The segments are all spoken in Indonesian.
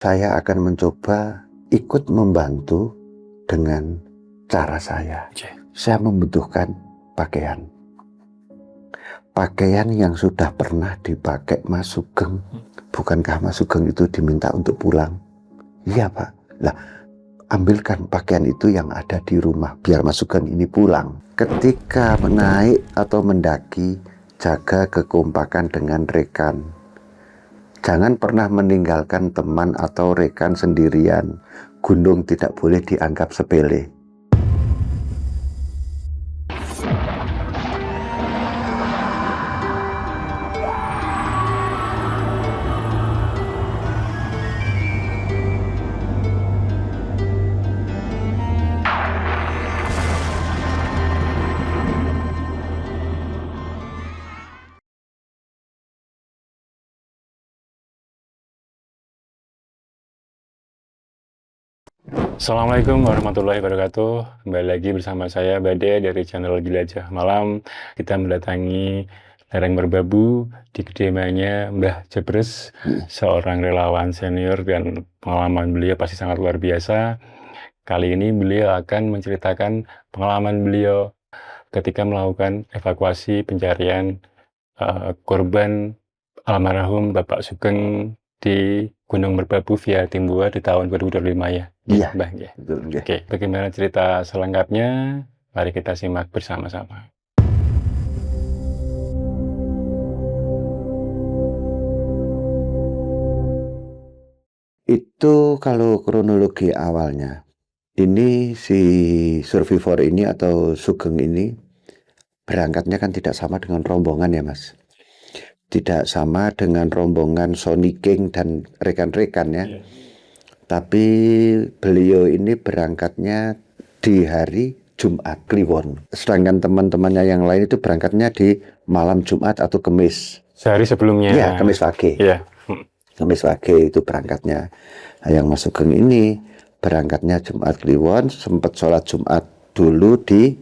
Saya akan mencoba ikut membantu dengan cara saya. Saya membutuhkan pakaian. Pakaian yang sudah pernah dipakai Mas Sugeng. Bukankah Mas Sugeng itu diminta untuk pulang? Iya Pak. Lah, ambilkan pakaian itu yang ada di rumah biar Mas Sugeng ini pulang. Ketika menaik atau mendaki, jaga kekompakan dengan rekan. Jangan pernah meninggalkan teman atau rekan sendirian. Gunung tidak boleh dianggap sepele. Assalamualaikum warahmatullahi wabarakatuh. Kembali lagi bersama saya Bade dari channel Jelajah Malam. Kita mendatangi lereng Merbabu di kediamannya Mbah Jebres, seorang relawan senior dan pengalaman beliau pasti sangat luar biasa. Kali ini beliau akan menceritakan pengalaman beliau ketika melakukan evakuasi pencarian korban almarhum Bapak Sugeng di Gunung Merbabu via Timbua di tahun 2025 ya. Iya, Mbah, ya. betul. Oke, bagaimana cerita selengkapnya? Mari kita simak bersama-sama. Itu kalau kronologi awalnya. Ini si survivor ini atau Sugeng ini berangkatnya kan tidak sama dengan rombongan ya Mas. Tidak sama dengan rombongan Sony King dan rekan-rekan ya. Tapi beliau ini berangkatnya di hari Jumat Kliwon. Sedangkan teman-temannya yang lain itu berangkatnya di malam Jumat atau Kemis. Sehari sebelumnya. Ya, Kemis pagi. Ya. Kemis pagi itu berangkatnya. Nah, yang Mas Sugeng ini berangkatnya Jumat Kliwon, sempat sholat Jumat dulu di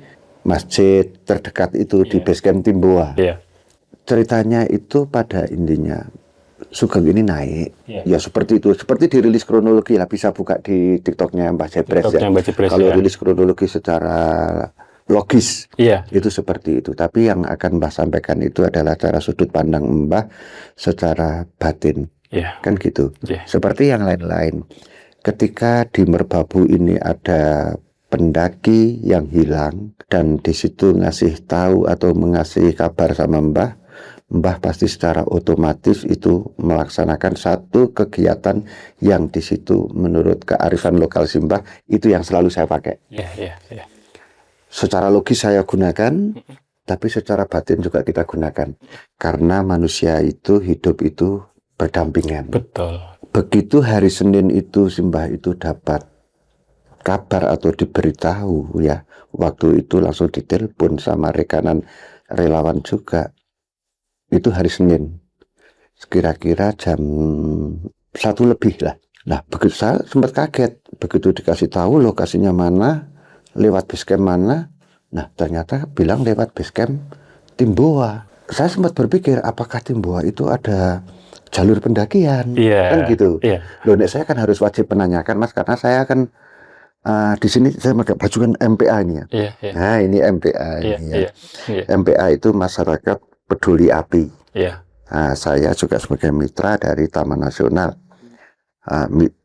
masjid terdekat itu di Basecamp Timbua. Ceritanya itu pada intinya Sugeng ini naik, ya seperti itu, seperti dirilis kronologi lah, bisa buka di TikToknya Mbah Jebres ya. Kalau rilis kronologi secara logis, itu seperti itu. Tapi yang akan Mbah sampaikan itu adalah cara sudut pandang Mbah secara batin, kan gitu. Seperti yang lain-lain. Ketika di Merbabu ini ada pendaki yang hilang dan di situ ngasih tahu atau mengasih kabar sama Mbah pasti secara otomatis itu melaksanakan satu kegiatan yang di situ menurut kearifan lokal Simbah itu yang selalu saya pakai. Secara logis saya gunakan, tapi secara batin juga kita gunakan. Karena manusia itu hidup itu berdampingan. Betul. Begitu hari Senin itu Simbah itu dapat kabar atau diberitahu ya, waktu itu langsung ditelepon sama rekanan relawan juga. Itu hari Senin, kira-kira jam 1 lebih lah. Nah, begitu saya sempat kaget, begitu dikasih tahu lokasinya mana, lewat basecamp mana. Nah, ternyata bilang lewat basecamp Timbua. Saya sempat berpikir, apakah Timbua itu ada jalur pendakian? Kan gitu. Loh, saya kan harus wajib menanyakan, Mas, karena saya kan di sini saya pakai baju kan MPA ini ya. Nah, ini MPA ini ya. MPA itu masyarakat peduli api. Nah, saya juga sebagai mitra dari Taman Nasional.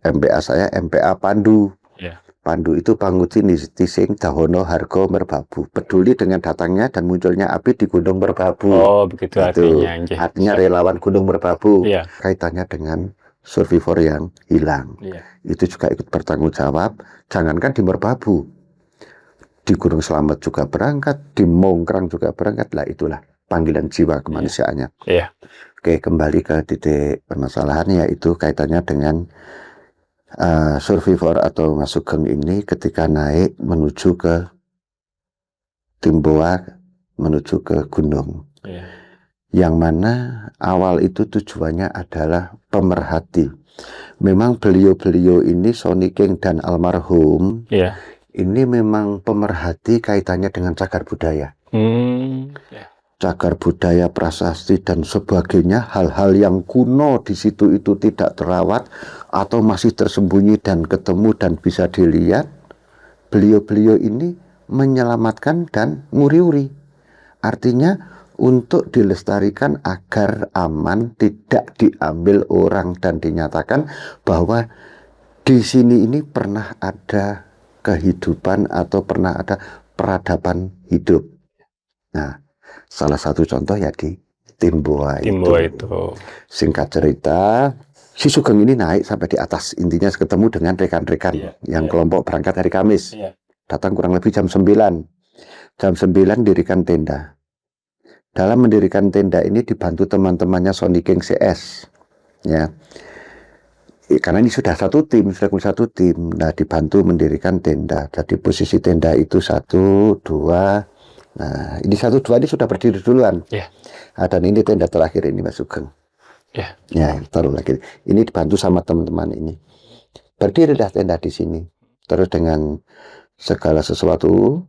MPA saya MPA Pandu. Pandu itu Panguti Tising Dahono Hargo Merbabu. Peduli dengan datangnya dan munculnya api di Gunung Merbabu. Oh, begitu artinya. Artinya relawan Gunung Merbabu. Kaitannya dengan survivor yang hilang. Itu juga ikut bertanggung jawab. Jangankan di Merbabu, di Gunung Slamet juga berangkat, di Mongkrang juga berangkat. Lah itulah panggilan jiwa kemanusiaannya. Oke, kembali ke titik permasalahan, yaitu kaitannya dengan survivor atau Mas Sugeng ini ketika naik menuju ke Timbua, menuju ke gunung. Yang mana awal itu tujuannya adalah pemerhati. Memang beliau-beliau ini Sony King dan almarhum ini memang pemerhati kaitannya dengan cagar budaya. cagar budaya, prasasti dan sebagainya, hal-hal yang kuno di situ itu tidak terawat atau masih tersembunyi dan ketemu dan bisa dilihat, beliau-beliau ini menyelamatkan dan nguri-uri. Artinya untuk dilestarikan agar aman, tidak diambil orang, dan dinyatakan bahwa di sini ini pernah ada kehidupan atau pernah ada peradaban hidup. Nah, salah satu contoh ya di Timboa itu. Singkat cerita, si Sugeng ini naik sampai di atas, intinya ketemu dengan rekan-rekan yang kelompok berangkat hari Kamis. Datang kurang lebih jam 9. Jam 9 dirikan tenda. Dalam mendirikan tenda ini dibantu teman-temannya Sony King CS. Ya. Karena ini sudah satu tim. Nah, dibantu mendirikan tenda. Jadi posisi tenda itu 1, 2. Nah, ini 1, 2 ini sudah berdiri duluan. Dan ini tenda terakhir ini Mas Sugeng. Ya, taruh lagi. Ini dibantu sama teman-teman ini. Berdirilah tenda di sini. Terus dengan segala sesuatu,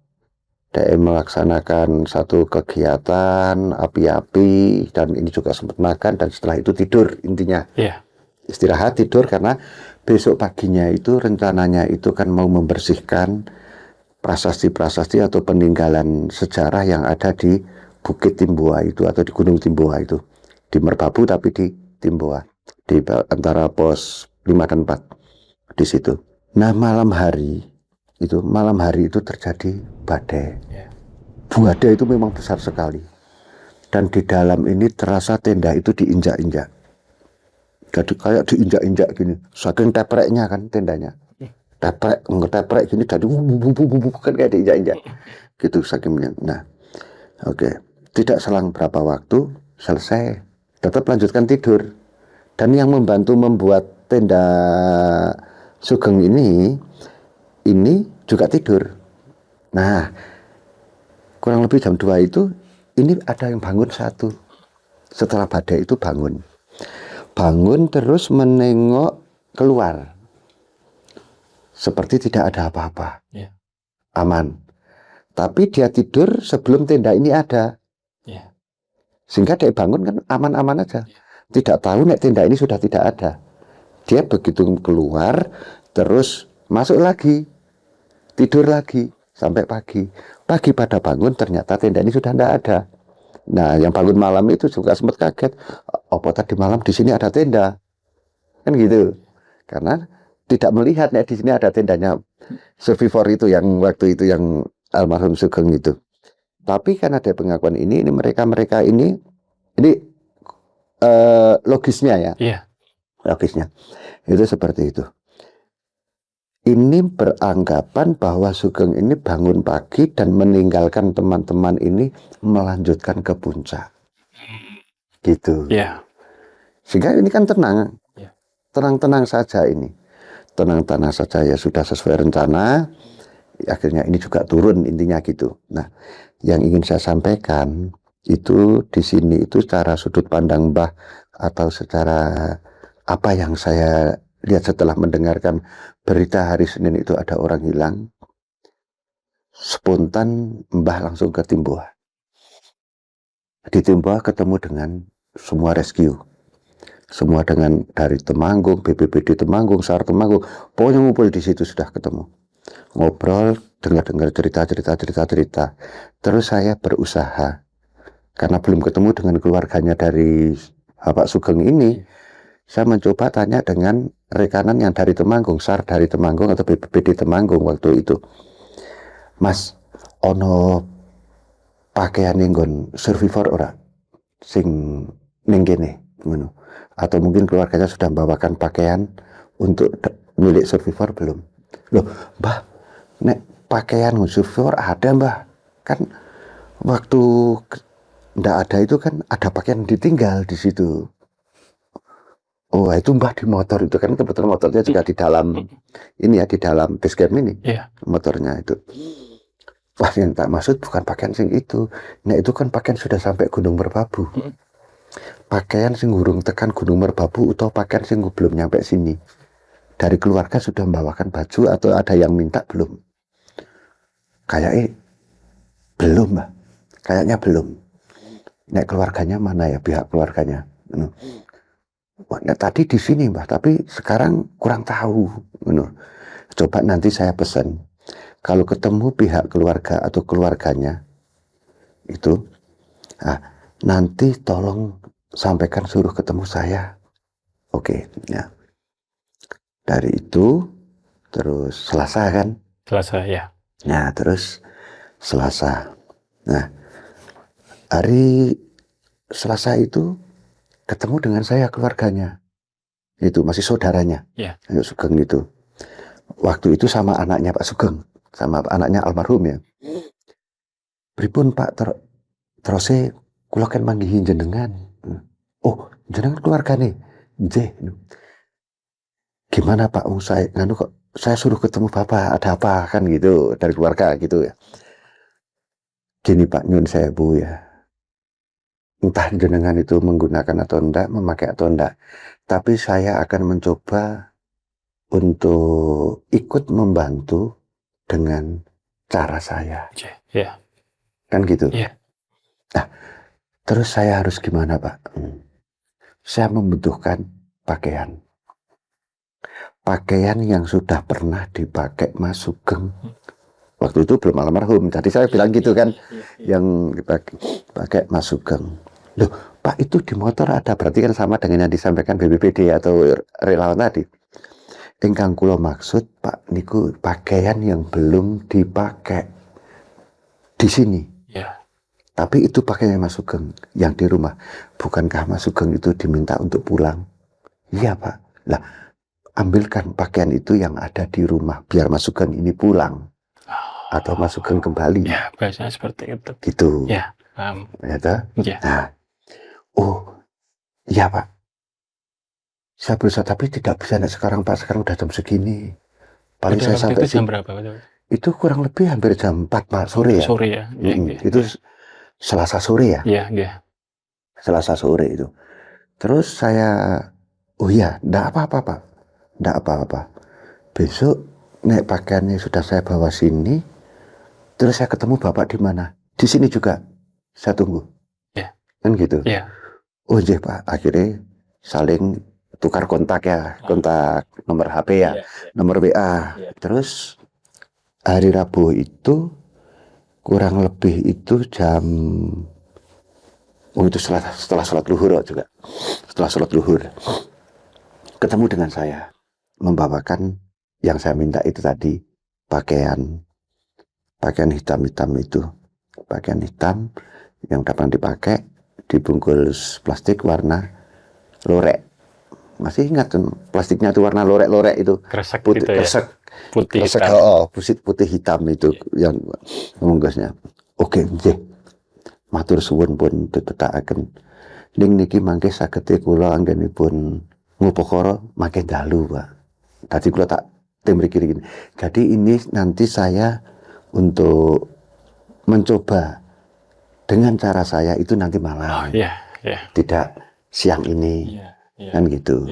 dia melaksanakan satu kegiatan api-api, dan ini juga sempat makan, dan setelah itu tidur intinya. Istirahat, tidur, karena besok paginya itu rencananya itu kan mau membersihkan prasasti-prasasti atau peninggalan sejarah yang ada di Bukit Timboa itu atau di Gunung Timboa itu, di Merbabu tapi di Timboa, di antara pos 5 dan 4 di situ. Nah, malam hari itu terjadi badai. Badai itu memang besar sekali, dan di dalam ini terasa tenda itu diinjak-injak. Jadi kayak diinjak-injak gini, saking tepreknya kan tendanya. Ngeteprek gini, jadi kan kayak diinjak-injak gitu sakingnya. Nah, oke. Tidak selang berapa waktu selesai, tetap lanjutkan tidur. Dan yang membantu membuat tenda Sugeng ini juga tidur. Nah, kurang lebih jam 2 itu, ini ada yang bangun satu. Setelah badai itu bangun terus menengok keluar, seperti tidak ada apa-apa, aman. Tapi dia tidur sebelum tenda ini ada, sehingga dia bangun kan aman-aman aja. Tidak tahu nek tenda ini sudah tidak ada. Dia begitu keluar terus masuk lagi, tidur lagi sampai pagi. Pagi pada bangun ternyata tenda ini sudah tidak ada. Nah, yang bangun malam itu juga sempat kaget. Apa tadi malam di sini ada tenda? Kan gitu. Karena tidak melihat nek di sini ada tendanya survivor itu yang waktu itu yang almarhum Sugeng itu. Tapi karena ada pengakuan ini mereka ini logisnya ya. Logisnya itu seperti itu. Ini beranggapan bahwa Sugeng ini bangun pagi dan meninggalkan teman-teman ini melanjutkan ke puncak. Gitu. Sehingga ini kan tenang. Tenang-tenang saja ini. Tenang-tenang saja, ya sudah sesuai rencana. Akhirnya ini juga turun, intinya gitu. Nah, yang ingin saya sampaikan itu di sini itu secara sudut pandang Mbah atau secara apa yang saya lihat setelah mendengarkan berita hari Senin itu ada orang hilang, spontan Mbah langsung ke Timboa. Di Timboa ketemu dengan semua rescue, semua dengan dari Temanggung, BPBD Temanggung, SAR Temanggung, pokoknya ngumpul di situ, sudah ketemu, ngobrol, dengar cerita. Terus saya berusaha, karena belum ketemu dengan keluarganya dari Bapak Sugeng ini, saya mencoba tanya dengan rekanan yang dari Temanggung, SAR dari Temanggung atau BPBD Temanggung waktu itu. Mas, ono pakaian nggon survivor ora sing ning kene ngono? Atau mungkin keluarganya sudah membawakan pakaian untuk milik survivor belum? Loh, Mbah, nek pakaian survivor ada, Mbah. Kan waktu ndak ada itu kan ada pakaian ditinggal di situ. Oh, itu Mbah di motor itu kan, kebetulan motornya juga di dalam ini ya, di dalam base camp ini. Motornya itu. Wah, yang tak maksud bukan pakaian sing itu. Nah, itu kan pakaian sudah sampai Gunung Merbabu. Pakaian sing urung tekan Gunung Merbabu atau pakaian sing belum nyampe sini. Dari keluarga sudah membawakan baju atau ada yang minta belum? Kayaknya belum, Mbak. Kayaknya belum. nek keluarganya mana ya, pihak keluarganya. Wah, nah, tadi di sini Mbah, tapi sekarang kurang tahu. Coba nanti saya pesan, kalau ketemu pihak keluarga atau keluarganya itu, nanti tolong sampaikan suruh ketemu saya. Oke, ya. Dari itu terus Selasa kan? Selasa ya. Nah, terus Selasa. Nah, hari Selasa itu ketemu dengan saya keluarganya. Itu masih saudaranya. Ya. Sugeng itu. Waktu itu sama anaknya Pak Sugeng, sama anaknya almarhum ya. Pripun Pak terus kula kan manggihi jenengan. Oh, jenengan keluargane. Nggih. Gimana Pak, saya nganu kok saya suruh ketemu Bapak, ada apa kan gitu dari keluarga gitu ya. Gini Pak, nyun sewu ya. Entah jenengan itu menggunakan atau enggak, memakai atau enggak, tapi saya akan mencoba untuk ikut membantu dengan cara saya. Ya. Kan gitu. Ya. Nah, terus saya harus gimana Pak? Saya membutuhkan pakaian. Pakaian yang sudah pernah dipakai Mas Sugeng. Waktu itu belum almarhum. Tadi saya bilang gitu kan, yang dipakai Mas Sugeng. Loh, Pak, itu di motor ada, berarti kan sama dengan yang disampaikan BPBD atau relawan tadi. Ingkang kula maksud Pak niku pakaian yang belum dipakai di sini. Ya. Tapi itu pakaian Mas Sugeng yang di rumah. Bukankah Mas Sugeng itu diminta untuk pulang? Iya Pak. Lah, ambilkan pakaian itu yang ada di rumah biar Mas Sugeng ini pulang atau Mas Sugeng kembali. Ya, bahasanya seperti itu. Gitu. Ya, paham. Ya, ya. Nah, oh, iya Pak. Saya berusaha, tapi tidak bisa sekarang Pak. Sekarang udah jam segini. Paling saya sampai itu jam berapa? Itu kurang lebih hampir jam 4 Pak, sore ya. Sore ya. Itu Selasa sore ya. Iya. Selasa sore itu. Terus saya, oh iya, enggak apa-apa Pak. Enggak apa-apa. Besok nek pakaiannya sudah saya bawa sini, terus saya ketemu Bapak di mana? Di sini juga. Saya tunggu. Ya. Kan gitu. Ya. Oh iya Pak, akhirnya saling tukar kontak ya, kontak nomor HP ya, nomor WA. Terus hari Rabu itu kurang lebih itu jam, itu setelah sholat zuhur juga. Setelah sholat zuhur ketemu dengan saya, membawakan yang saya minta itu tadi, pakaian hitam-hitam itu, pakaian hitam yang dapat dipakai, dibungkus plastik warna lorek. Masih ingat kan plastiknya itu warna lorek-lorek itu, kresek putih, gitu ya. kresek, putih kresek, hitam. putih hitam itu yang membungkusnya. Oke, nggih. Matur suwun pun ditetaken. Ning niki mangke saged kula anggenipun ngupakara mangke dalu, Pak. Tadi kula tak tim mriki. Jadi ini nanti saya untuk mencoba dengan cara saya itu nanti malam. Tidak siang ini. Kan gitu.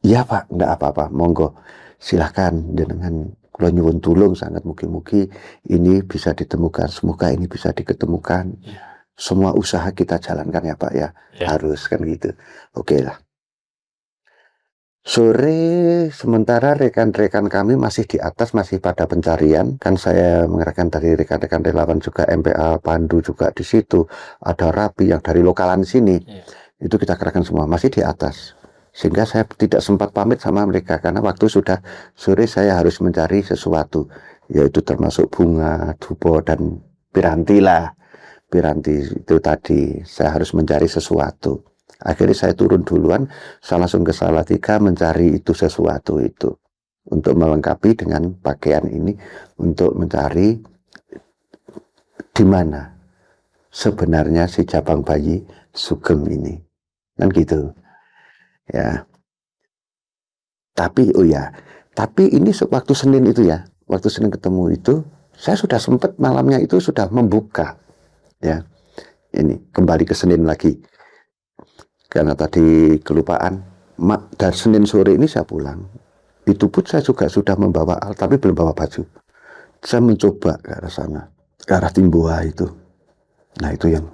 Iya Pak, enggak apa-apa, monggo silahkan dengan kula nyuwun tulung sangat, mugi-mugi ini bisa ditemukan, semoga ini bisa diketemukan. Semua usaha kita jalankan ya Pak ya. Harus kan gitu. Oke lah. Sore sementara rekan-rekan kami masih di atas, masih pada pencarian. Kan saya mengerahkan dari rekan-rekan relawan juga, MPA Pandu juga di situ. Ada Rapi yang dari lokalan sini. Itu kita kerahkan semua, masih di atas. Sehingga saya tidak sempat pamit sama mereka, karena waktu sudah sore saya harus mencari sesuatu. Yaitu termasuk bunga, dupo, dan piranti lah. Piranti itu tadi, saya harus mencari sesuatu. Akhirnya saya turun duluan, saya langsung ke Salatiga mencari itu sesuatu itu. Untuk melengkapi dengan pakaian ini, untuk mencari di mana sebenarnya si cabang bayi Sugeng ini. Kan gitu. Ya. Tapi ini waktu Senin itu ya, waktu Senin ketemu itu, saya sudah sempat malamnya itu sudah membuka. Ya. Ini kembali ke Senin lagi. Karena tadi kelupaan, dari Senin sore ini saya pulang. Itu pun saya juga sudah membawa alat, tapi belum bawa baju. Saya mencoba ke arah sana, ke arah Timboa itu. Nah itu yang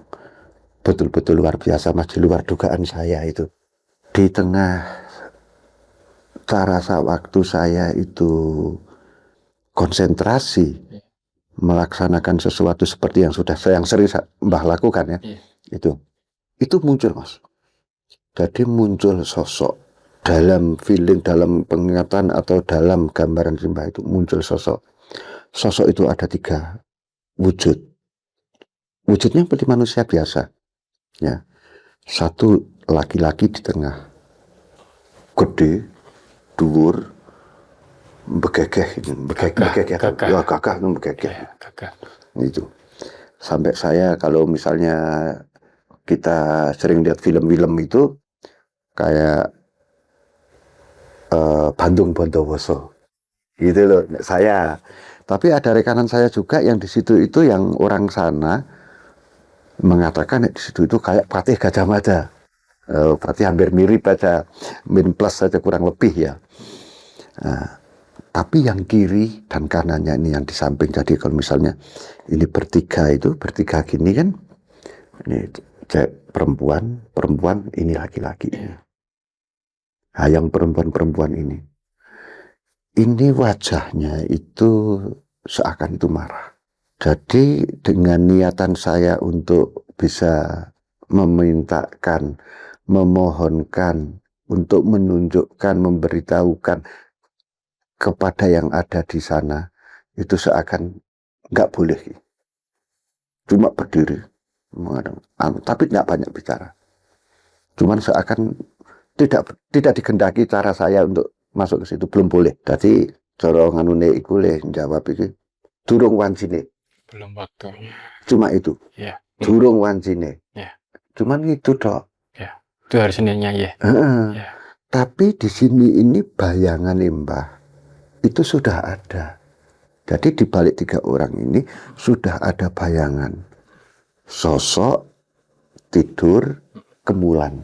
betul-betul luar biasa Mas, di luar dugaan saya itu. Di tengah waktu saya itu konsentrasi melaksanakan sesuatu seperti yang sering Mbah lakukan ya, itu muncul Mas. Jadi muncul sosok dalam feeling, dalam penglihatan atau dalam gambaran Simbah itu muncul sosok. Sosok itu ada 3 wujud. Wujudnya seperti manusia biasa. Ya. Satu laki-laki di tengah. Gede, dhuwur, begegeh, gagah. Itu. Sampai saya kalau misalnya kita sering lihat film-film itu kayak Bandung Bondowoso gitu loh saya. Tapi ada rekanan saya juga yang di situ itu yang orang sana mengatakan di situ itu kayak Patih Gajah Mada. Berarti hampir mirip aja, min plus saja kurang lebih ya. Tapi yang kiri dan kanannya ini yang di samping, jadi kalau misalnya ini bertiga gini kan, ini perempuan, ini laki-laki. Nah, yang perempuan ini wajahnya itu seakan itu marah. Jadi dengan niatan saya untuk bisa memintakan, memohonkan, untuk menunjukkan, memberitahukan kepada yang ada di sana, itu seakan nggak boleh. Cuma berdiri, tapi nggak banyak bicara. Cuman seakan tidak digendaki cara saya untuk masuk ke situ, belum boleh. Jadi corongan iku le jawab iki durung wancine. Belum waktunya. Cuma itu. Ya. Durung wancine. Ya. Cuman itu tok. Ya. Itu hari Seninnya ya. Ya. Tapi di sini ini bayangan Mbah itu sudah ada. Jadi di balik 3 orang ini sudah ada bayangan sosok tidur kemulan.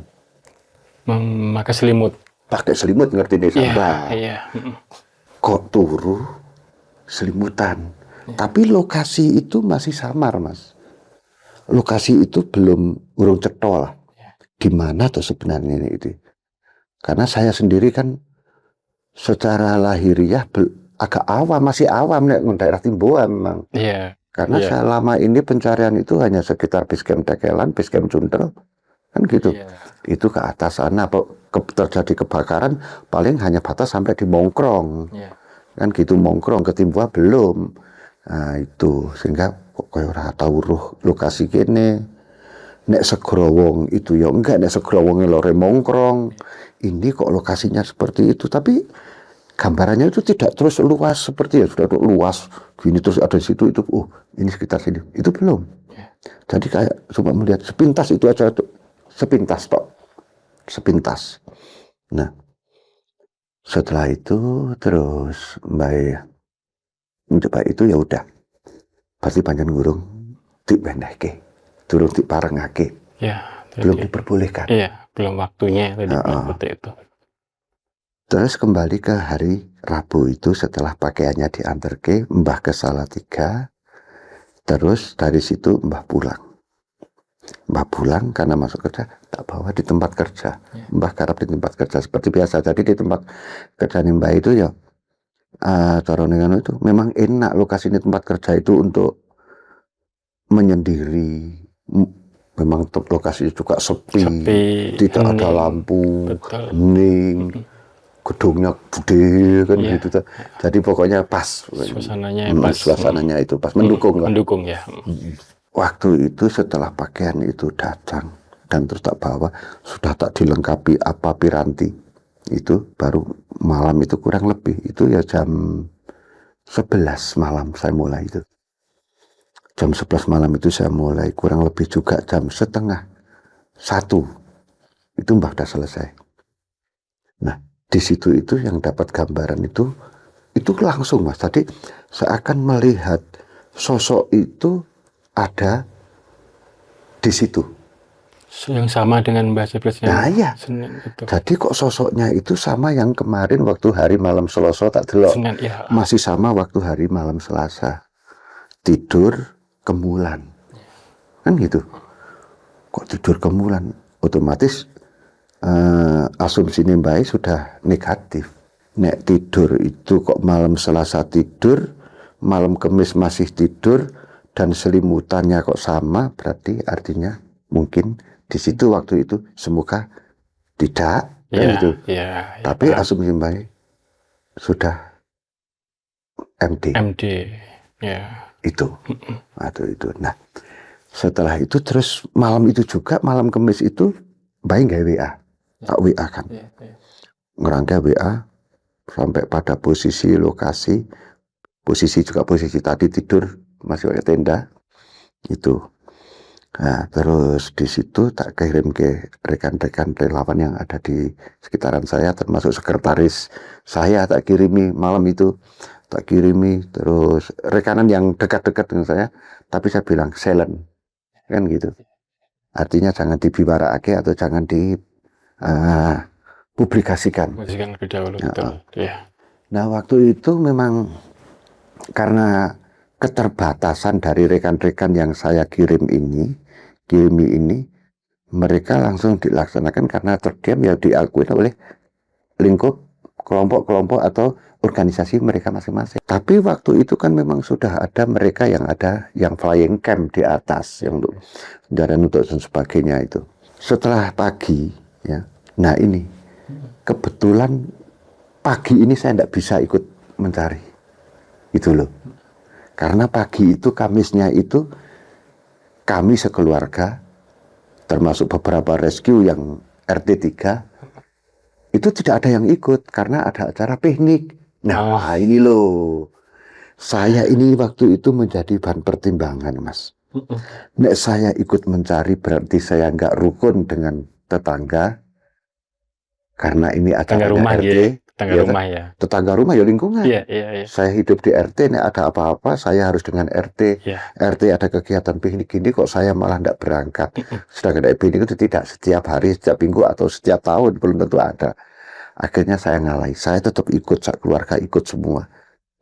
Memakai selimut. Pakai selimut, ngerti deh Mbah. Iya. Kok turu selimutan. Tapi lokasi itu masih samar Mas. Lokasi itu urung cetol lah. Gimana tuh sebenarnya itu? Karena saya sendiri kan secara lahiriah agak awam, masih awam nih daerah Timboan memang. Iya. Karena selama ini pencarian itu hanya sekitar Basecamp Tekelan, Basecamp Cuntel, kan gitu. Itu ke atas sana terjadi kebakaran paling hanya batas sampai di Mongkrong. Kan gitu, Mongkrong ke Timbua belum. Nah itu sehingga kok kayak ora tau roh lokasi kene. Nek Segrowong itu ya enggak, nek Segrowonge lore Mongkrong. Ini kok lokasinya seperti itu, tapi gambarannya itu tidak terus luas seperti ya sudah luas gini terus ada di situ itu ini sekitar sini. Itu belum. Jadi kayak cuma melihat sepintas itu aja tuh. Sepintas tok. Sepintas. Nah, setelah itu terus Mbak coba itu ya udah. Pasti panjang gurung dipendeke, durung diparengake. Ya, belum diperbolehkan. Iya, belum waktunya tadi seperti itu. Terus kembali ke hari Rabu itu setelah pakaiannya diantarke, Mbah ke Salatiga. Terus dari situ Mbah pulang. Mbah pulang karena masuk kerja, tak bawa di tempat kerja. Mbah garap di tempat kerja seperti biasa. Jadi di tempat kerja Mbah itu ya cara dengan itu memang enak lokasinya tempat kerja itu untuk menyendiri. Memang lokasinya juga sepi tidak ada lampu, hening, gedungnya gede kan gitu. Jadi pokoknya pas. Suasananya itu pas, mendukung lah. Mendukung ya. Waktu itu setelah pakaian itu datang dan terus tak bawa, sudah tak dilengkapi apa piranti. Itu baru malam itu kurang lebih itu ya jam 11 malam saya mulai itu. Jam 11 malam itu saya mulai, kurang lebih juga jam 12:30 itu Mbah udah selesai. Nah di situ itu yang dapat gambaran itu langsung Mas. Tadi seakan melihat sosok itu ada di situ. Yang sama dengan Mbah Jepresnya. Nah iya. Jadi kok sosoknya itu sama yang kemarin waktu hari malam Selasa tak delok. Masih sama waktu hari malam Selasa. Tidur kemulan. Kan gitu. kok tidur kemulan, otomatis asumsi Mbak sudah negatif. Nek tidur itu kok malam Selasa tidur, malam Kamis masih tidur, dan selimutannya kok sama, berarti artinya mungkin di situ waktu itu semoga tidak, kan gitu. Tapi asumsi Mbak sudah MD. Itu. Nah, setelah itu terus malam itu juga, malam Kamis itu Mbak nggak WA, tak WA kan, ngerangkai WA sampai pada posisi lokasi, posisi tadi tidur masih pakai tenda itu. Nah, terus di situ tak kirim ke rekan-rekan relawan yang ada di sekitaran saya, termasuk sekretaris saya tak kirimi malam itu, tak kirimi. Terus rekanan yang dekat-dekat dengan saya, tapi saya bilang silent, kan gitu. Artinya jangan dibiwaraake atau jangan dipublikasikan. Lebih dahulu, Nah, waktu itu memang karena keterbatasan dari rekan-rekan yang saya kirimi ini, mereka langsung dilaksanakan karena terdiam ya diakui oleh lingkup kelompok-kelompok atau organisasi mereka masing-masing. Tapi waktu itu kan memang sudah ada mereka yang flying camp di atas yang untuk dan sebagainya itu. Setelah pagi ya. Nah, ini kebetulan pagi ini saya tidak bisa ikut mencari. Itu loh. Karena pagi itu Kamisnya itu kami sekeluarga termasuk beberapa rescue yang RT 3 itu tidak ada yang ikut karena ada acara piknik. Nah, ini loh. Saya ini waktu itu menjadi bahan pertimbangan, Mas. Nek saya ikut mencari berarti saya nggak rukun dengan tetangga. Karena ini acaranya rumah, RT. Tetangga rumah ya lingkungan. Saya hidup di RT, nek ada apa-apa saya harus dengan RT. RT ada kegiatan piknik gini kok saya malah tidak berangkat. Sedangkan piknik itu tidak setiap hari, setiap minggu atau setiap tahun, belum tentu ada. Akhirnya saya ngalahi, saya tetap ikut, keluarga ikut semua.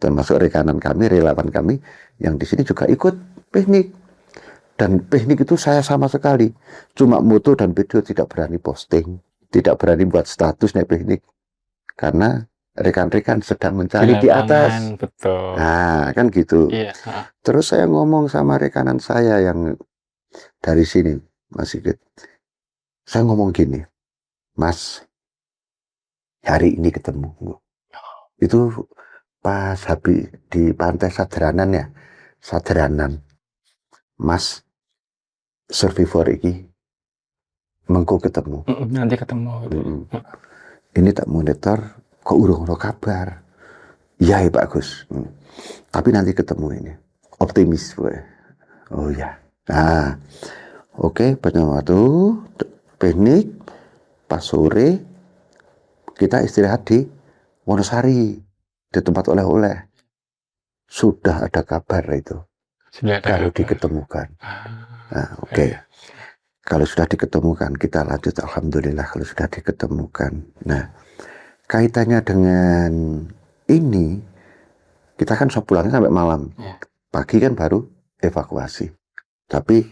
Termasuk rekanan kami, relawan kami yang di sini juga ikut piknik. Dan piknik itu saya sama sekali cuma foto dan video, tidak berani posting, tidak berani buat status naik piknik karena rekan-rekan sedang mencari di atas. Betul. Nah, kan gitu. Terus saya ngomong sama rekanan saya yang dari sini, Mas Sigit. Saya ngomong gini, Mas, hari ini ketemu. Itu pas habis di pantai Sadranan ya, Sadranan. Mas, survivor iki mengko ketemu. Nanti ketemu. Ini tak monitor, kok urung ono kabar. Iya ya Pak Gus. Tapi nanti ketemu ini. Optimis gue. Oh ya. Nah, oke, pada waktu piknik pas sore kita istirahat di Wonosari di tempat oleh-oleh. Sudah ada kabar itu. Kalau diketemukan. Nah, oke. Kalau sudah diketemukan, kita lanjut. Alhamdulillah kalau sudah diketemukan. Nah, kaitannya dengan ini, kita kan pulangnya sampai malam. Pagi kan baru evakuasi. Tapi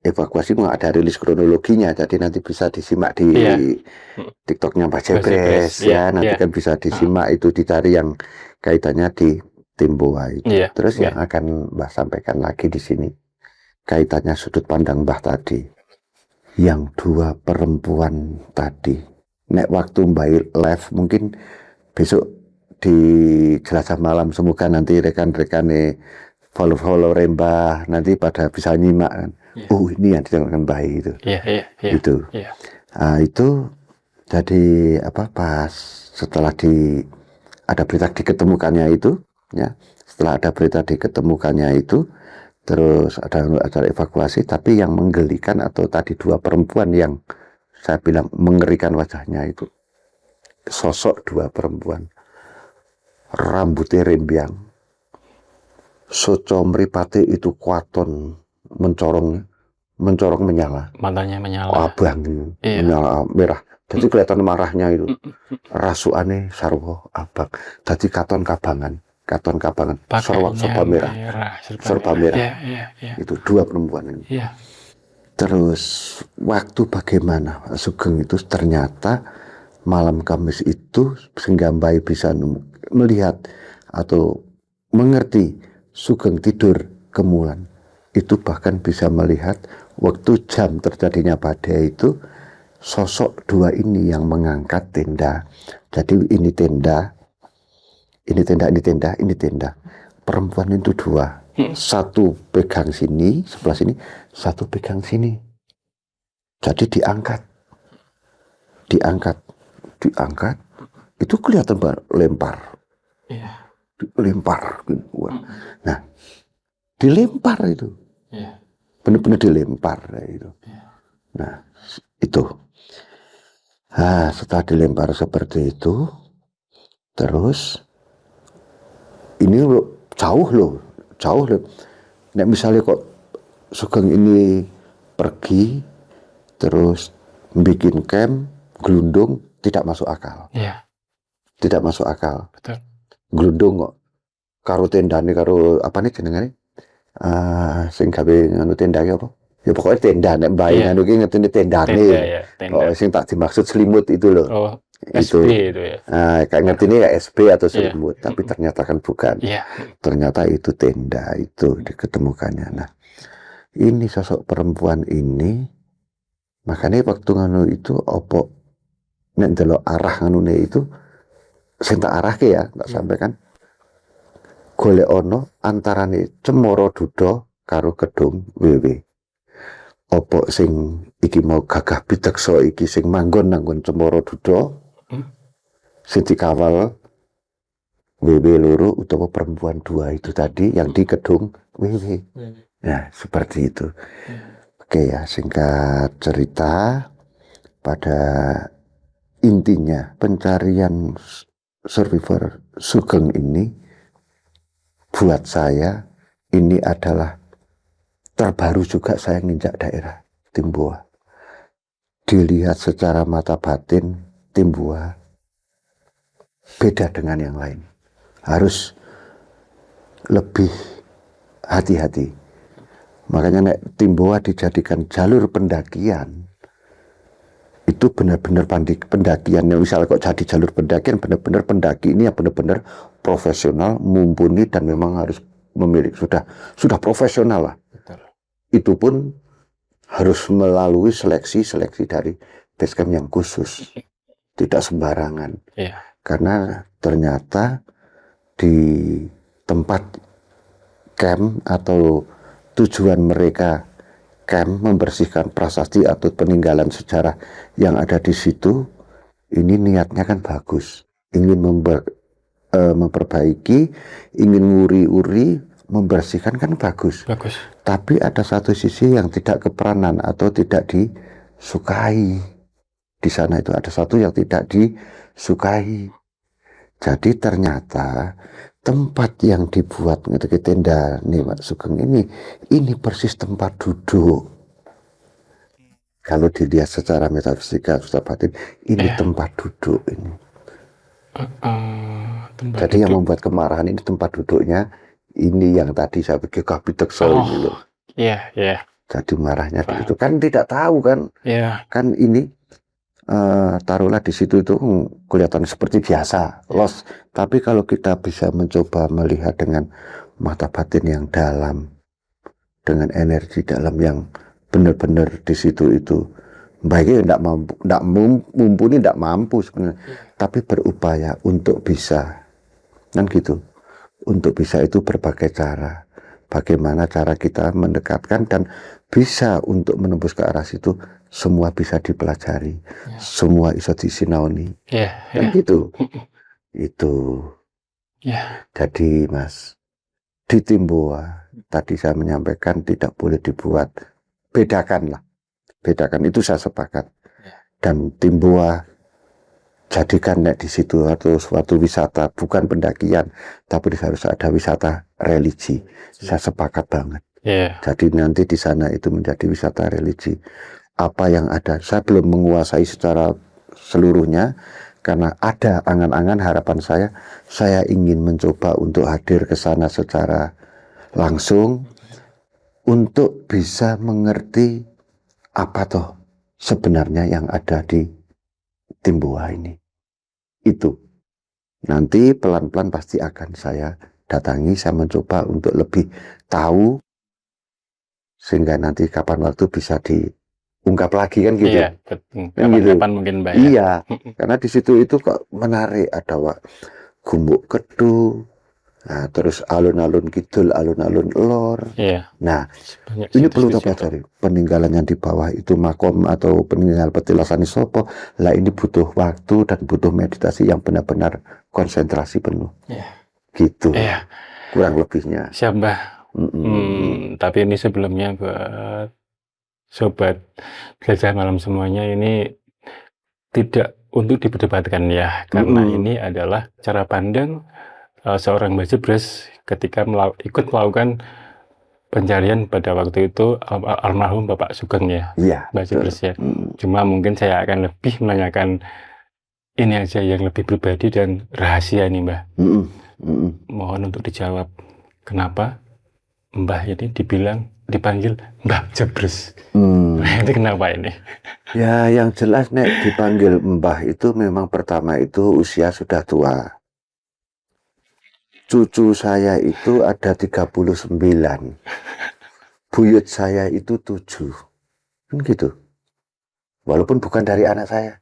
evakuasi mau ada rilis kronologinya, jadi nanti bisa disimak di TikToknya Mbak Jebres ya. Nanti kan bisa disimak itu, dicari yang kaitannya di Timboa itu. Terus yang akan Mbah sampaikan lagi di sini, kaitannya sudut pandang Mbah tadi. Yang dua perempuan tadi, nek waktu Mbak live mungkin besok di Jelajah Malam, semoga nanti rekan-rekan follow Mbah nanti pada bisa nyimak kan. Oh, ini yang dilakukan Mbak itu. Itu. Nah, itu jadi apa, pas setelah ada berita diketemukannya itu ya, setelah ada berita diketemukannya itu, terus ada acara evakuasi, tapi yang menggelikan atau tadi dua perempuan yang saya bilang mengerikan wajahnya itu, sosok dua perempuan, rambutnya rembiang, soco mripate itu kuaton, mencorong menyala, matanya menyala, abang, menyala merah, jadi kelihatan marahnya itu, rasuane sarwa abang, jadi katon kabangan, serba merah. Itu dua perempuan ini. Terus waktu bagaimana Sugeng itu ternyata malam Kamis itu sehingga Mbak bisa melihat atau mengerti Sugeng tidur kemulan. Itu bahkan bisa melihat waktu jam terjadinya badai itu sosok dua ini yang mengangkat tenda. Jadi ini tenda, ini tenda, ini tenda, ini tenda. Perempuan itu dua. Satu pegang sini, sebelah sini, satu pegang sini. Jadi diangkat. Itu kelihatan lempar. Lempar. Nah, dilempar itu. Benar-benar dilempar itu. Nah, itu. Nah, setelah dilempar seperti itu, terus ini jauh loh. Nek misalnya kok Sugeng ini pergi terus bikin camp gelundung, tidak masuk akal. Tidak masuk akal. Betul. Gelundung kok karo tendane karo apa nih jenengane? Sing gawe nganu tenda ki apa? Ya pokoknya tenda nek mbae nganu ki ngertine tendane. Oh, sing tak dimaksud selimut itu loh. Oh, SB itu ya. Kayak ngerti ya SB atau selimut, tapi ternyata kan bukan. Ternyata itu tenda itu diketemukannya. Nah, ini sosok perempuan ini, makanya waktu nganu itu opo nek ndelok arah nganune itu sing tak arahke ya, tak sampaikan. Golek ono antarane Cemoro Dudo karo Kedung Wewe. Opo sing iki mau gagah bitekso iki sing manggon nanggon Cemoro Dudo. Sing dikawal Wewe loro utawa perempuan dua itu tadi yang di Kedung Wewe. Nah, seperti itu. Oke ya, singkat cerita, pada intinya pencarian survivor Sugeng ini buat saya ini adalah terbaru juga saya nginjak daerah Timbua. Dilihat secara mata batin Timbua beda dengan yang lain. Harus lebih hati-hati. Makanya nek Timbua dijadikan jalur pendakian, itu benar-benar pendakian. Misalnya kok jadi jalur pendakian, benar-benar pendaki ini yang benar-benar profesional, mumpuni, dan memang harus memiliki sudah profesional lah. Betul. Itu pun harus melalui seleksi dari basecamp yang khusus, tidak sembarangan. Karena ternyata di tempat camp atau tujuan mereka camp membersihkan prasasti atau peninggalan sejarah yang ada di situ, ini niatnya kan bagus, ingin memperbaiki, ingin nguri-uri, membersihkan kan bagus. Tapi ada satu sisi yang tidak keperanan atau tidak disukai. Di sana itu ada satu yang tidak disukai. Jadi ternyata tempat yang dibuat ngerti tenda nih Pak Sugeng ini persis tempat duduk. Kalau dilihat secara metafisika, secara batin, ini tempat duduk ini. Jadi yang membuat kemarahan ini tempat duduknya ini yang tadi saya pikir Kapitekso ini loh. Jadi marahnya begitu kan tidak tahu kan. Kan ini taruhlah di situ itu kelihatan seperti biasa los, tapi kalau kita bisa mencoba melihat dengan mata batin yang dalam, dengan energi dalam yang benar-benar di situ itu baiknya tidak mumpuni, tidak mampu sebenarnya, tapi berupaya untuk bisa kan gitu, untuk bisa itu berbagai cara. Bagaimana cara kita mendekatkan dan bisa untuk menembus ke arah situ, semua bisa dipelajari, semua bisa disinauni, kan gitu. Itu. Jadi Mas, di Timbua tadi saya menyampaikan tidak boleh dibuat, bedakan itu saya sepakat. Dan Timbua jadikan di situ atau suatu wisata, bukan pendakian, tapi harus ada wisata religi. Saya sepakat banget. Jadi nanti di sana itu menjadi wisata religi. Apa yang ada, saya belum menguasai secara seluruhnya, karena ada angan-angan harapan saya ingin mencoba untuk hadir ke sana secara langsung untuk bisa mengerti apa toh sebenarnya yang ada di Timboa ini. Itu nanti pelan-pelan pasti akan saya datangi, saya mencoba untuk lebih tahu sehingga nanti kapan waktu bisa diungkap lagi kan gitu. Iya, Kan kapan-kapan mungkin Mbak ya. Iya, karena di situ itu kok menarik, ada Gumuk Kedu, nah, terus alun-alun kidul, alun-alun lor. Iya. Nah, Banyak ini situs perlu di kita situ. pelajari. Peninggalan yang di bawah itu makom atau peninggalan petilasan sopo, lah ini butuh waktu dan butuh meditasi yang benar-benar konsentrasi penuh. Iya. Gitu. Iya. Kurang lebihnya. Siap Mbah. Tapi ini sebelumnya buat sobat Gajah Malam semuanya, ini tidak untuk diperdebatkan ya, karena ini adalah cara pandang seorang Mbah Jebres ketika ikut melakukan pencarian pada waktu itu almarhum Bapak Sugeng ya, Iya. Mbah Jebres ya. Cuma mungkin saya akan lebih menanyakan ini aja yang lebih pribadi dan rahasia nih Mbah. Mohon untuk dijawab, kenapa Mbah ini dipanggil Mbah Jebres? Nah, itu kenapa ini? Ya, yang jelas nek dipanggil Mbah itu memang pertama itu usia sudah tua. Cucu saya itu ada 39. Buyut saya itu 7. Kan gitu. Walaupun bukan dari anak saya,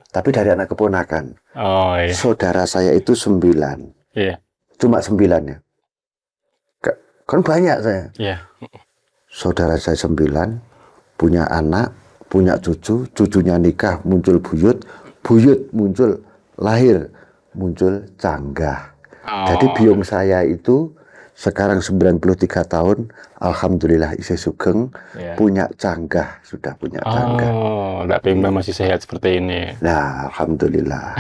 tapi dari anak keponakan. Oh iya. Saudara saya itu 9. Iya. Cuma 9 ya. Kan banyak saya. Iya. Saudara saya 9, punya anak, punya cucu, cucunya nikah, muncul buyut, buyut muncul, lahir, muncul canggah. Jadi biung saya itu sekarang 93 tahun, alhamdulillah isih sugeng, punya canggah, sudah punya canggah. Tapi Mbah masih sehat seperti ini. Nah, alhamdulillah.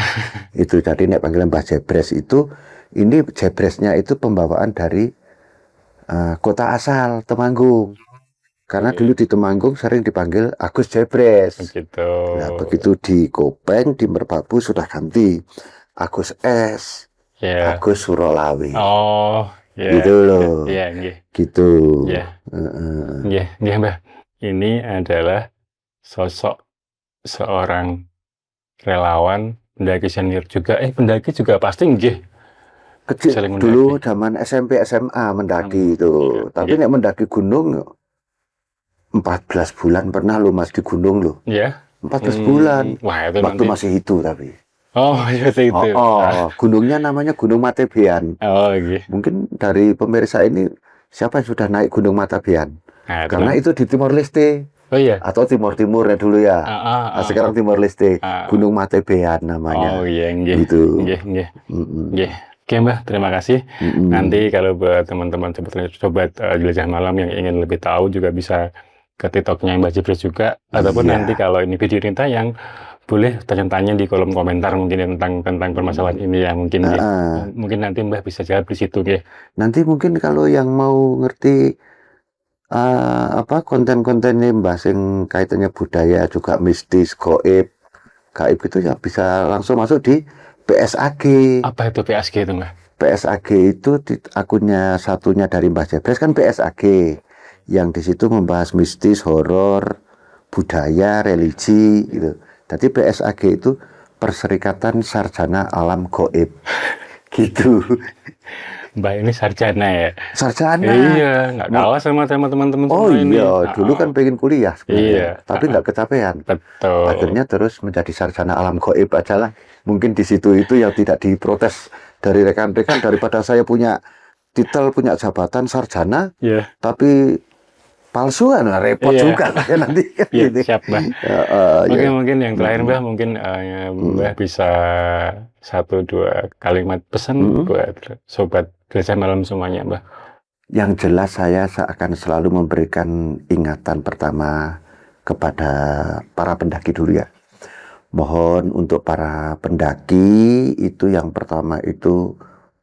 Itu tadi nek panggilan Mbah Jebres itu, ini Jebresnya itu pembawaan dari kota asal Temanggung. Karena dulu di Temanggung sering dipanggil Agus Jebres. Begitu. Nah, begitu di Kopeng, di Merbabu sudah ganti Agus S. Agus Surolawi. Gitu loh. Gitu. Mbah. Ini adalah sosok seorang relawan pendaki senior juga. Pendaki juga pasti nggih. Kecil dulu zaman SMP SMA mendaki itu. Tapi nek mendaki gunung 14 bulan pernah lo Mas di gunung lo. Iya. 14 bulan. Wah, itu waktu nanti masih itu tapi. seperti itu. Gunungnya namanya Gunung Matebean. Gitu. Mungkin dari pemirsa ini siapa yang sudah naik Gunung Matebean? Karena itu di Timor Leste. Oh iya. Atau Timur ya dulu ya. Sekarang Timor Leste. Gunung Matebean namanya. Gitu. Oke Mbah, terima kasih. Nanti kalau buat teman-teman sobat Jelajah Malam yang ingin lebih tahu juga bisa ke TikToknya Mbah Jebres juga, ataupun nanti kalau ini video ini tayang, boleh tanya-tanya di kolom komentar mungkin tentang permasalahan ini ya, mungkin nanti Mbah bisa jawab di situ ya. Nanti mungkin kalau yang mau ngerti konten-kontennya Mbah sing kaitannya budaya juga mistis, gaib gitu ya, bisa langsung masuk di PSAG. Apa itu PSAG itu Mbah? PSAG itu akunnya satunya dari Mbah Jebres kan PSAG, yang di situ membahas mistis, horor, budaya, religi gitu. Jadi PSAG itu Perserikatan Sarjana Alam Gaib. Gitu. Mbak ini sarjana ya? Sarjana. Iya, nggak kalah sama teman-teman ini. Dulu kan pengen kuliah sebenarnya, tapi nggak kecapean. Betul. Akhirnya terus menjadi sarjana alam gaib aja lah. Mungkin di situ itu yang tidak diprotes dari rekan-rekan, daripada saya punya titel, punya jabatan sarjana, tapi palsu kan repot juga ya nanti. Gitu. Siap Mbah. Mungkin yang terakhir Mbah, mungkin Mbah bisa 1-2 kalimat pesan buat sobat Gajah Malam semuanya Mbah. Yang jelas saya akan selalu memberikan ingatan pertama kepada para pendaki dulu ya. Mohon untuk para pendaki itu yang pertama itu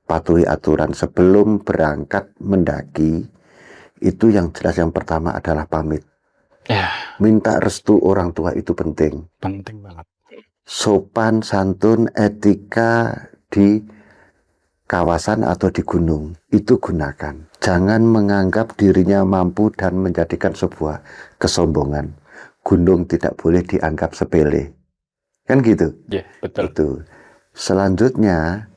patuhi aturan sebelum berangkat mendaki. Itu yang jelas yang pertama adalah pamit. Minta restu orang tua itu penting. Penting banget. Sopan, santun, etika di kawasan atau di gunung itu gunakan. Jangan menganggap dirinya mampu dan menjadikan sebuah kesombongan. gunung tidak boleh dianggap sepele. Kan gitu? Ya, betul. Itu. Selanjutnya,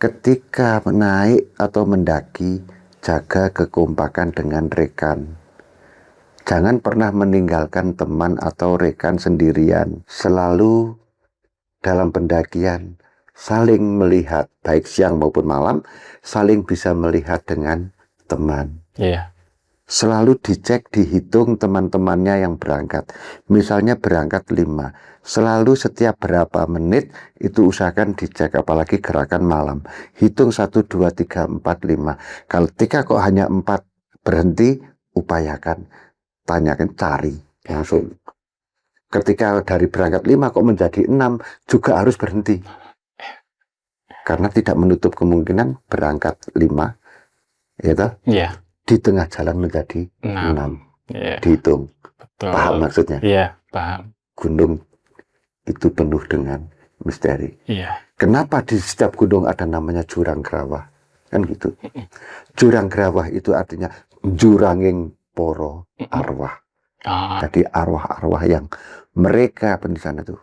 ketika naik atau mendaki, jaga kekompakan dengan rekan. Jangan pernah meninggalkan teman atau rekan sendirian. Selalu dalam pendakian saling melihat, baik siang maupun malam, saling bisa melihat dengan teman. Iya. Selalu dicek, dihitung teman-temannya yang berangkat. Misalnya berangkat 5. Selalu setiap berapa menit itu usahakan dicek, apalagi gerakan malam. Hitung 1, 2, 3, 4, 5. Kalau ketika kok hanya 4 berhenti, upayakan, tanyakan, cari langsung. Ketika dari berangkat 5 kok menjadi 6, juga harus berhenti. Karena tidak menutup kemungkinan berangkat 5, ya toh? Iya. Di tengah jalan menjadi 6. Iya. Dihitung. Betul. Paham maksudnya? Iya, paham. Gunung itu penuh dengan misteri. Iya. Kenapa di setiap gunung ada namanya jurang grawah? Kan gitu. Jurang grawah itu artinya juranging poro arwah. Jadi arwah-arwah yang mereka di sana tuh,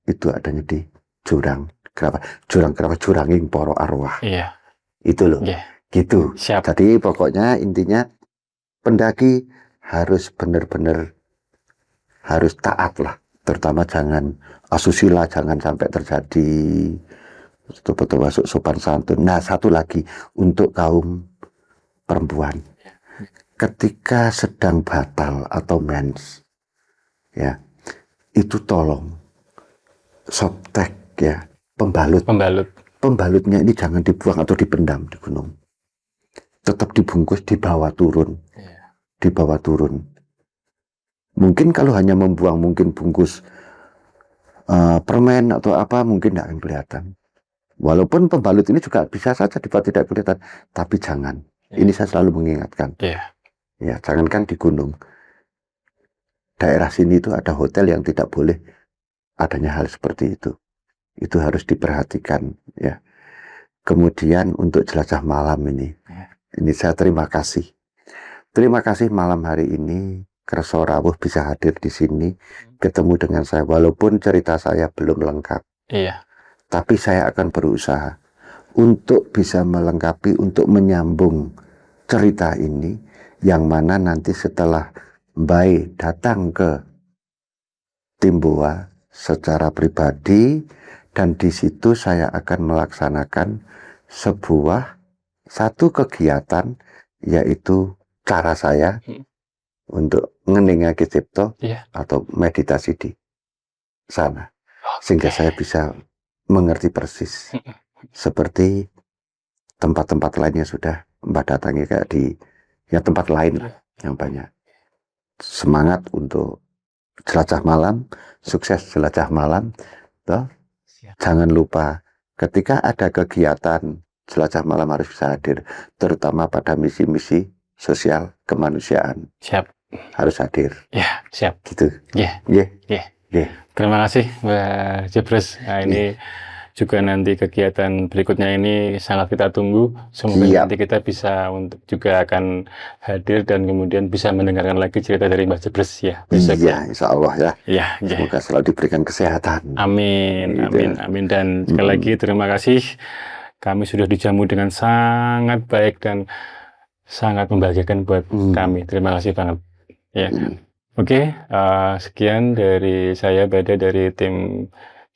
itu adanya di jurang grawah. Jurang grawah, juranging poro arwah. Iya. Itu loh. Iya. Gitu. Siap. Jadi pokoknya intinya pendaki harus benar-benar harus taat lah. Terutama jangan asusila, jangan sampai terjadi, betul-betul masuk sopan santun. Nah, satu lagi untuk kaum perempuan, ketika sedang batal atau mens, ya itu tolong softtek ya, pembalutnya ini jangan dibuang atau dipendam di gunung, tetap dibungkus, dibawa turun. Mungkin kalau hanya membuang mungkin bungkus permen atau apa mungkin tidak akan kelihatan. Walaupun pembalut ini juga bisa saja dibuat tidak kelihatan, tapi jangan. Ini saya selalu mengingatkan. Ya, jangankan di gunung. Daerah sini itu ada hotel yang tidak boleh adanya hal seperti itu. Itu harus diperhatikan ya. Kemudian untuk jelajah malam ini saya terima kasih. Terima kasih malam hari ini Kerso Rawuh bisa hadir di sini, ketemu dengan saya, walaupun cerita saya belum lengkap. Iya. Tapi saya akan berusaha untuk bisa melengkapi, untuk menyambung cerita ini, yang mana nanti setelah Mbak datang ke Timboa secara pribadi, dan di situ saya akan melaksanakan satu kegiatan, yaitu cara saya untuk ngeningake cipto atau meditasi di sana, sehingga saya bisa mengerti persis seperti tempat-tempat lainnya sudah Mbak datangi, kayak di tempat lain yang banyak. Semangat untuk jelajah malam, sukses jelajah malam toh. Jangan lupa ketika ada kegiatan jelajah malam harus bisa hadir, terutama pada misi-misi sosial kemanusiaan. Siap. Harus hadir. Ya, siap. Gitu. Ya. Terima kasih Mbak Jebres. Nah, ini juga nanti kegiatan berikutnya ini sangat kita tunggu. Semoga nanti kita bisa untuk juga akan hadir dan kemudian bisa mendengarkan lagi cerita dari Mbak Jebres ya. Iya, insya Allah ya. Semoga selalu diberikan kesehatan. Amin, amin. Dan sekali lagi terima kasih. Kami sudah dijamu dengan sangat baik dan sangat membahagiakan buat kami. Terima kasih banget. Ya, oke. Sekian dari saya, Bada, dari tim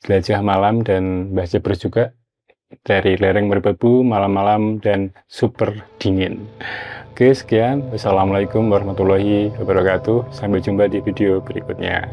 Jelajah Malam, dan Mbak Jebres juga dari Lereng Merbabu, Malam-Malam, dan Super Dingin. Oke, sekian. Wassalamualaikum warahmatullahi wabarakatuh. Sampai jumpa di video berikutnya.